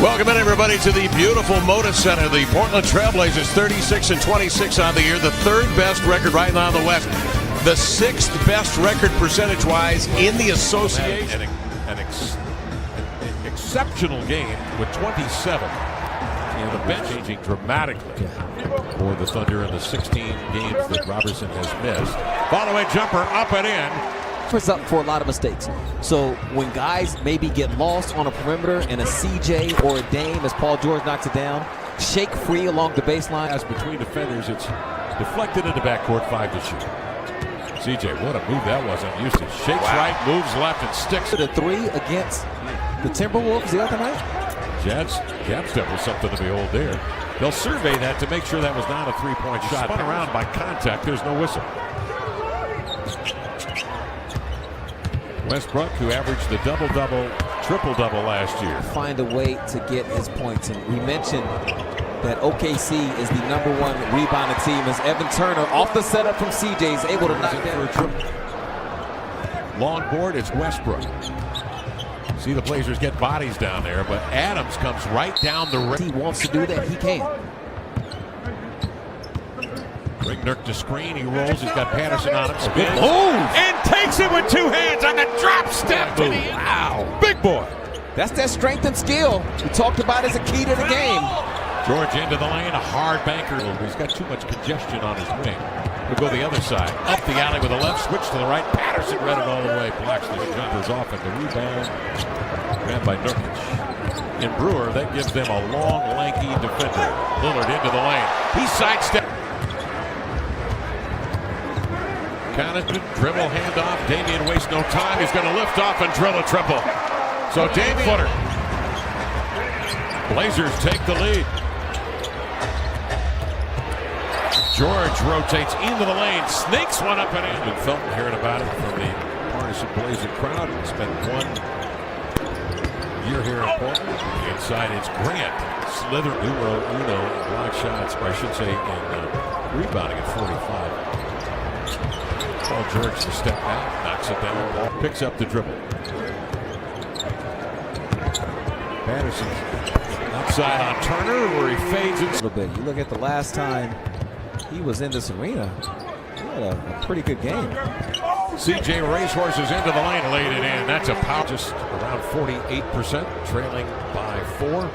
Welcome in, everybody, to the beautiful Moda Center. The Portland Trailblazers 36-26 on the year, the third best record right now in the West, the sixth best record percentage-wise in the association. An exceptional game with 27. And the bench changing dramatically for the Thunder in the 16 games that Robertson has missed. Follow-away jumper up and in. Up for a lot of mistakes. So when guys maybe get lost on a perimeter and a CJ or a Dame, as Paul George knocks it down, shake free along the baseline. As between defenders, it's deflected into backcourt, 5 to shoot. CJ, what a move that was on Houston. Shakes right, moves left, and sticks to the 3 against the Timberwolves the other night. Jab step was something to behold there. They'll survey that to make sure that was not a three-point shot. Spun around by contact. There's no whistle. Westbrook, who averaged the double-double, triple-double last year. Find a way to get his points. And we mentioned that OKC is the #1 rebounding team as Evan Turner off the setup from CJ is able to knock down. Long board, it's Westbrook. See the Blazers get bodies down there, but Adams comes right down the rim. He wants to do that, he can. Bring Nurk to screen, he rolls, he's got Patterson on him, spins, and takes it with 2 hands on the drop step. Wow, big boy. That's that strength and skill we talked about as a key to the game. George into the lane, a hard banker. He's got too much congestion on his wing. He'll go the other side, up the alley with a left, switch to the right. Patterson read it all the way, blocks the jumpers off at the rebound. Grabbed by Nurkic. In Brewer, that gives them a long, lanky defender. Lillard into the lane. He sidestepped. Connaughton, dribble, handoff. Damian wastes no time. He's going to lift off and drill a triple. So Damian footer. Blazers take the lead. George rotates into the lane, snakes one up and in. And Felton hearing about it from the partisan Blazer crowd. He spent 1 year here in Portland. Inside it's Grant. Slither, numero uno, block shots, or I should say in rebounding at 45. Paul George to step back, knocks it down, picks up the dribble. Patterson outside on Turner where he fades it. A little bit. You look at the last time he was in this arena, he had a pretty good game. CJ racehorses into the lane, laid it in. That's a power, just around 48%, trailing by 4.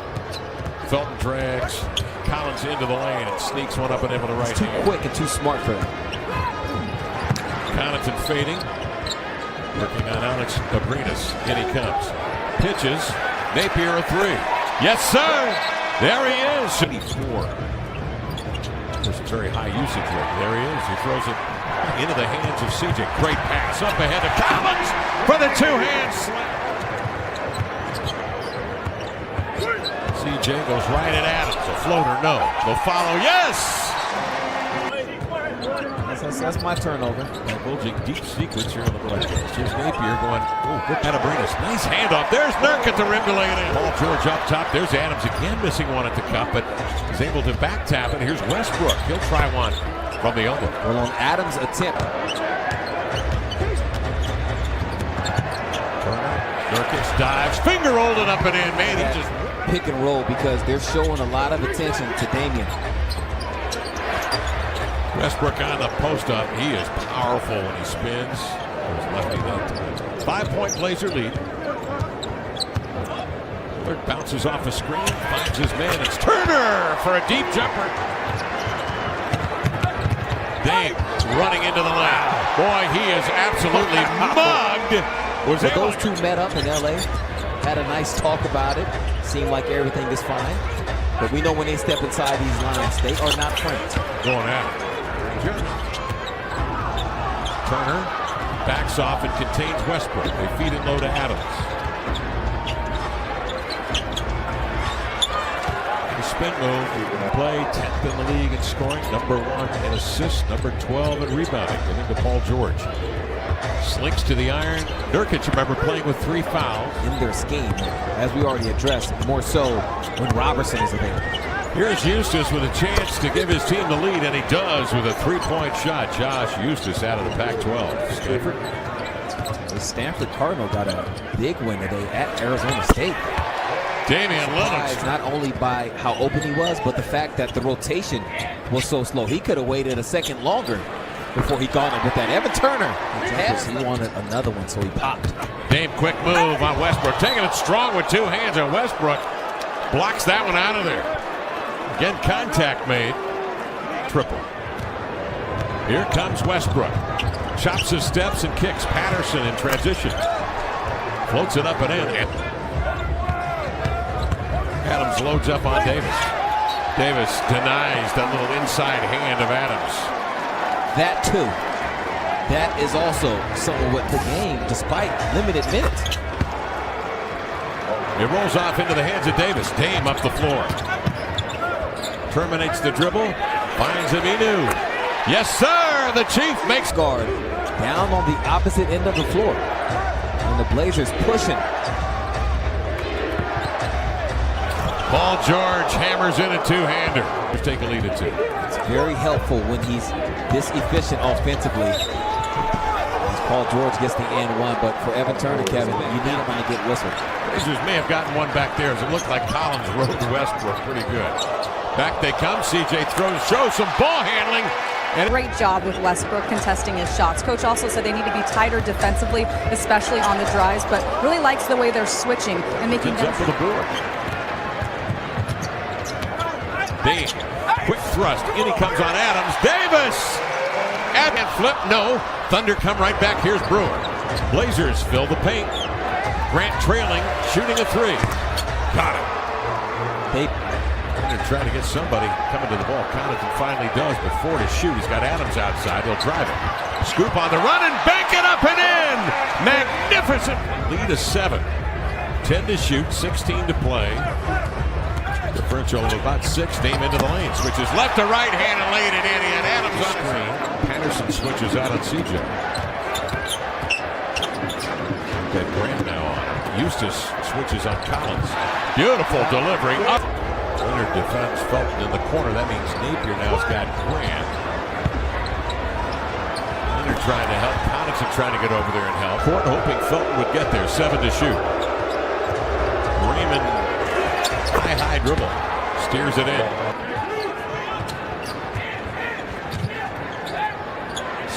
Felton drags Collins into the lane and sneaks one up and in with the right hand. Too quick and too smart for him. Connaughton fading, working on Alex Abrinas. In he comes. Pitches. Napier a 3. Yes, sir. There he is. 84. There's a very high usage rate. There he is. He throws it into the hands of CJ. Great pass up ahead to Collins for the 2-hand slam. CJ goes right at Adams. A floater, no. The follow, yes. That's my turnover. Bulging deep sequence here on the Blazers. Here's Napier going, look at Abrinas. Nice handoff. There's Nurk at the rim to lay it in. Paul George up top. There's Adams again missing one at the cup, but he's able to back tap it. Here's Westbrook. He'll try one from the elbow. Well, on Adams' attempt. Nurkic dives. Finger rolled it up and in. Man, he just pick and roll because they're showing a lot of attention to Damian. Westbrook on the post-up. He is powerful when he spins. There's lefty that time. 5-point Blazer lead. Lillard bounces off a screen, finds his man. It's Turner for a deep jumper. Dame running into the lane. Boy, he is absolutely mugged. But those two met up in LA, had a nice talk about it. Seemed like everything is fine. But we know when they step inside these lines, they are not friends. Going at it. Turner backs off and contains Westbrook. They feed it low to Adams. The spin move, play 10th in the league in scoring, #1 in assists, #12 in rebounding. Getting to Paul George. Slinks to the iron. Nurkic, remember, playing with 3 fouls. In their scheme, as we already addressed, more so when Robertson is available. Here's Eustace with a chance to give his team the lead, and he does with a 3-point shot. Josh Eustace out of the Pac-12. Stanford. The Stanford Cardinal got a big win today at Arizona State. Damian surprised Lillard. not only by how open he was, but the fact that the rotation was so slow. He could have waited a second longer before he got him with that. Evan Turner, he wanted another one, so he popped. Dame, quick move on Westbrook. Taking it strong with two hands, and Westbrook blocks that one out of there. Again, contact made. Triple. Here comes Westbrook. Chops his steps and kicks. Patterson in transition. Floats it up and in. Adams loads up on Davis. Davis denies that little inside hand of Adams. That too. That is also something with the game, despite limited minutes. It rolls off into the hands of Davis. Dame up the floor. Terminates the dribble. Finds Aminu. Yes, sir! The Chief makes Guard down on the opposite end of the floor. And the Blazers pushing. Paul George hammers in a two-hander. Let's take a lead at 2. It's very helpful when he's this efficient offensively. As Paul George gets the and one, but for Evan Turner, Kevin, you need him to get whistled. Blazers may have gotten one back there as it looked like Collins rode Westbrook pretty good. Back they come. CJ shows some ball handling. And great job with Westbrook contesting his shots. Coach also said they need to be tighter defensively, especially on the drives, but really likes the way they're switching and making them. up for the board. Dame, quick thrust. In he comes on Adams. Davis! And flip, no. Thunder come right back. Here's Brewer. Blazers fill the paint. Grant trailing, shooting a 3. Got it. They're trying to get somebody coming to the ball. Connaughton finally does, but 4 to shoot. He's got Adams outside. He'll drive it. Scoop on the run and bank it up and in. Magnificent. Lead is 7. 10 to shoot, 16 to play. Differential of about 6. Dame into the lane. Switches left to right hand and laid it in. He had Adams on the screen. Patterson switches out on CJ. Got Grant now on. Eustace switches on Collins. Beautiful delivery up. Leonard defends Felton in the corner. That means Napier now's got Grant. Leonard trying to help. Connaughton trying to get over there and help. Court hoping Felton would get there. 7 to shoot. Raymond, high dribble. Steers it in.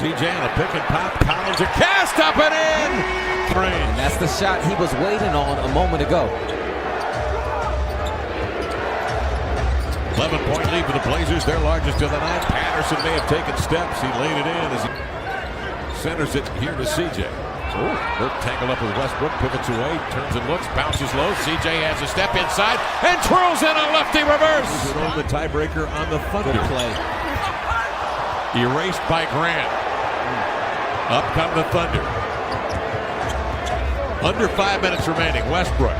CJ on a pick and pop. Collins a cast up and in. And that's the shot he was waiting on a moment ago. 11-point lead for the Blazers, their largest of the night. Patterson may have taken steps. He laid it in as he centers it here to CJ. Burke tangled up with Westbrook, pivots away, turns and looks, bounces low. CJ has a step inside and twirls in a lefty reverse. The tiebreaker on the Thunder. Good play. Erased by Grant. Up come the Thunder. Under 5 minutes remaining. Westbrook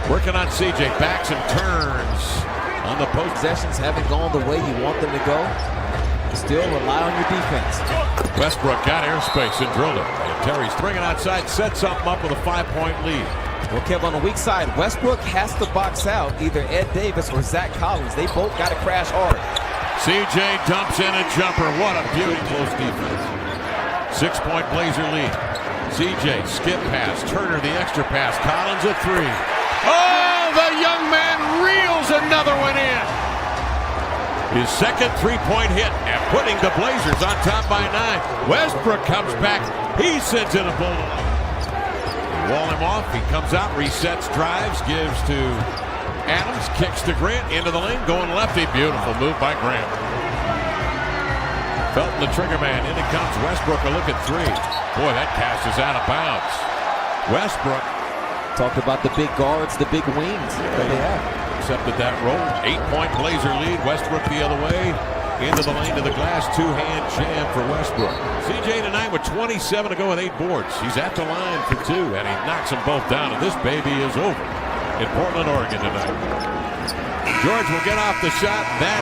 working on CJ, backs and turns on the post. Possessions haven't gone the way you want them to go. Still rely on your defense. Westbrook got airspace and drilled it. And Terry's bringing outside, set something up with a 5-point lead. Well, Kev, on the weak side, Westbrook has to box out either Ed Davis or Zach Collins. They both got to crash hard. CJ dumps in a jumper. What a beauty. Close defense. 6-point Blazer lead. CJ, skip pass. Turner, the extra pass. Collins a 3. Oh, the young man reels another one in. His second 3-point hit and putting the Blazers on top by 9. Westbrook comes back. He sends in a bullet. Wall him off. He comes out, resets, drives, gives to Adams, kicks to Grant into the lane, going lefty. Beautiful move by Grant. Felton the trigger man. In it comes Westbrook. A look at 3. Boy, that pass is out of bounds. Westbrook. Talked about the big guards, the big wings that they have. Accepted that roll. 8-point Blazer lead. Westbrook the other way. Into the lane to the glass. 2-hand jam for Westbrook. CJ tonight with 27 to go with 8 boards. He's at the line for 2, and he knocks them both down. And this baby is over in Portland, Oregon tonight. George will get off the shot. That